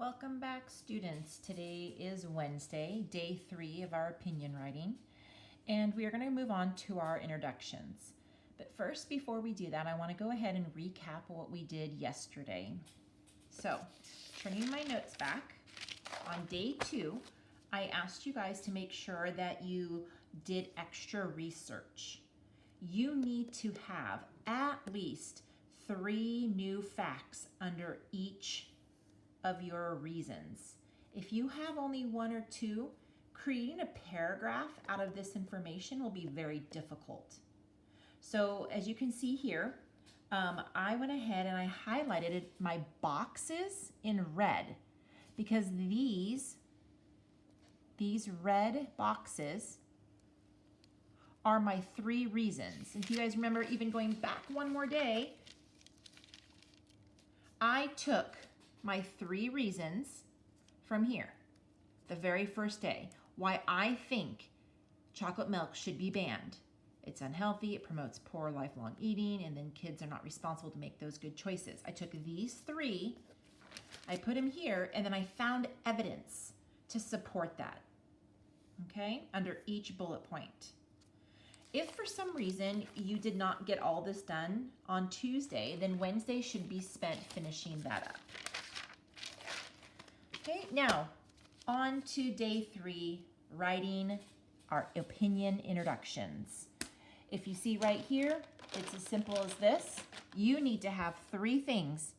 Welcome back, students. Today is Wednesday, day 3 of our opinion writing, and we are going to move on to our introductions. But first, before we do that, I want to go ahead and recap what we did yesterday. So, turning my notes back, on day 2, I asked you guys to make sure that you did extra research. You need to have at least 3 new facts under each of your reasons. If you have only 1 or 2, creating a paragraph out of this information will be very difficult. So as you can see here, I went ahead and I highlighted my boxes in red because these red boxes are my 3 reasons. If you guys remember, even going back one more day, I took my 3 reasons from here, the very first day, why I think chocolate milk should be banned. It's unhealthy, it promotes poor lifelong eating, and then kids are not responsible to make those good choices. I took these 3, I put them here, and then I found evidence to support that, okay, under each bullet point. If for some reason you did not get all this done on Tuesday, then Wednesday should be spent finishing that up. Okay, now on to day 3, writing our opinion introductions. If you see right here, it's as simple as this. You need to have 3 things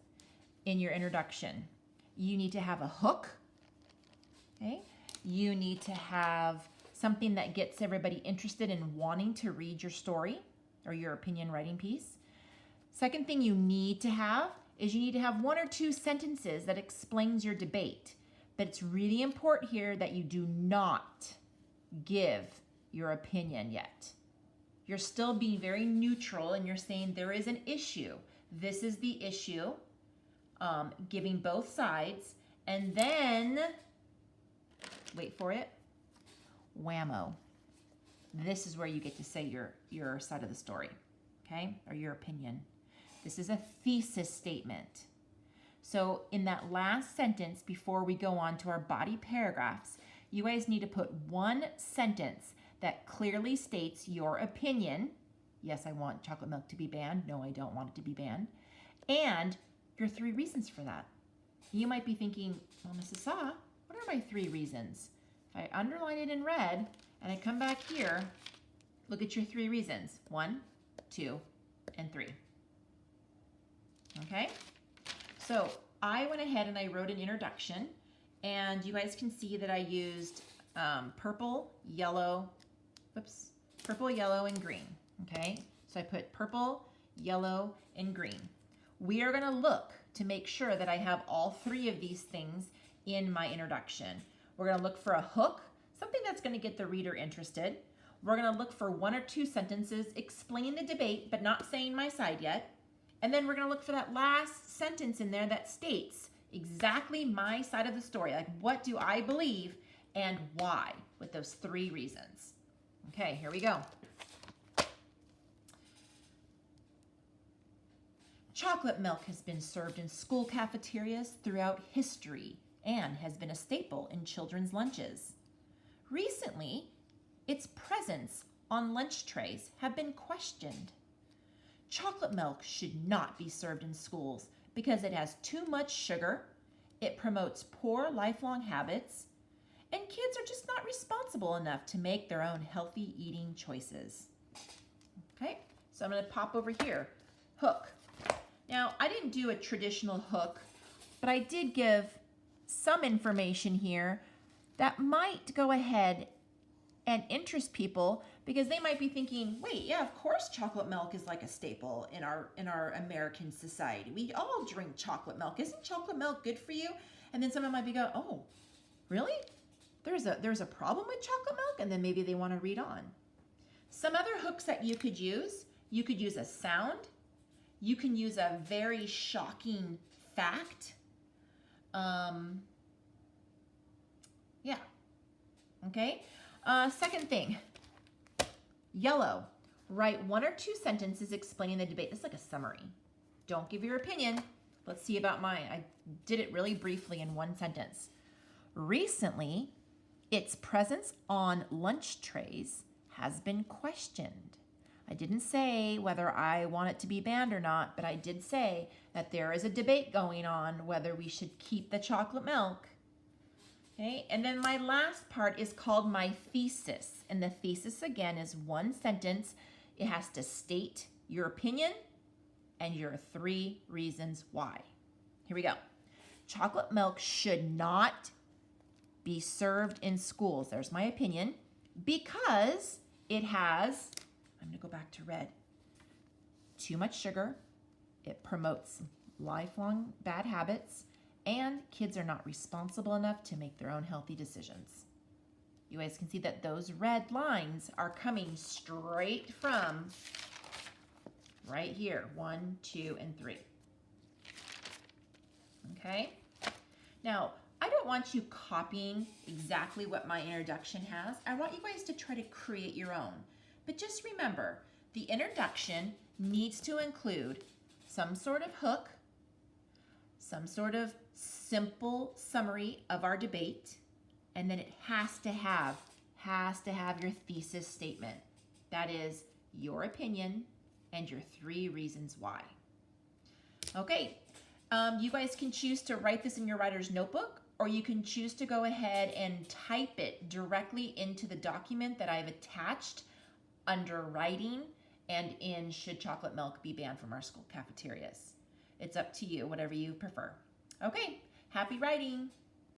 in your introduction. You need to have a hook, okay? You need to have something that gets everybody interested in wanting to read your story or your opinion writing piece. Second thing you need to have is you need to have 1 or 2 sentences that explains your debate. But it's really important here that you do not give your opinion yet. You're still being very neutral and you're saying there is an issue. This is the issue, giving both sides. And then, wait for it, whammo. This is where you get to say your side of the story, okay, or your opinion. This is a thesis statement. So in that last sentence, before we go on to our body paragraphs, you guys need to put 1 sentence that clearly states your opinion. Yes, I want chocolate milk to be banned. No, I don't want it to be banned. And your 3 reasons for that. You might be thinking, well, Mrs. Saw, what are my 3 reasons? If I underline it in red and I come back here, look at your 3 reasons. 1, 2, and 3. Okay? So I went ahead and I wrote an introduction, and you guys can see that I used purple, yellow, and green, okay? So I put purple, yellow, and green. We are gonna look to make sure that I have all 3 of these things in my introduction. We're gonna look for a hook, something that's gonna get the reader interested. We're gonna look for 1 or 2 sentences explaining the debate, but not saying my side yet. And then we're gonna look for that last sentence in there that states exactly my side of the story. Like, what do I believe and why, with those 3 reasons. Okay, here we go. Chocolate milk has been served in school cafeterias throughout history and has been a staple in children's lunches. Recently, its presence on lunch trays have been questioned. Chocolate milk should not be served in schools because it has too much sugar, it promotes poor lifelong habits, and kids are just not responsible enough to make their own healthy eating choices. Okay, so I'm going to pop over here. Hook. Now, I didn't do a traditional hook, but I did give some information here that might go ahead and interest people, because they might be thinking, wait, yeah, of course chocolate milk is like a staple in our American society. We all drink chocolate milk. Isn't chocolate milk good for you? And then someone might be going, oh, really? There's a problem with chocolate milk? And then maybe they want to read on. Some other hooks that you could use a sound. You can use a very shocking fact. Yeah, okay. Second thing, yellow. Write 1 or 2 sentences explaining the debate. It's like a summary. Don't give your opinion. Let's see about mine. I did it really briefly in one sentence. Recently, its presence on lunch trays has been questioned. I didn't say whether I want it to be banned or not, but I did say that there is a debate going on whether we should keep the chocolate milk. Okay, and then my last part is called my thesis. And the thesis, again, is one sentence. It has to state your opinion and your 3 reasons why. Here we go. Chocolate milk should not be served in schools. There's my opinion. Because it has, I'm going to go back to red, too much sugar. It promotes lifelong bad habits. And kids are not responsible enough to make their own healthy decisions. You guys can see that those red lines are coming straight from right here, 1, 2, and 3. Okay? Now, I don't want you copying exactly what my introduction has. I want you guys to try to create your own. But just remember, the introduction needs to include some sort of hook, some sort of simple summary of our debate, and then it has to have your thesis statement. That is your opinion and your 3 reasons why. Okay, you guys can choose to write this in your writer's notebook, or you can choose to go ahead and type it directly into the document that I've attached under writing and in should chocolate milk be banned from our school cafeterias. It's up to you, whatever you prefer. Okay, happy writing.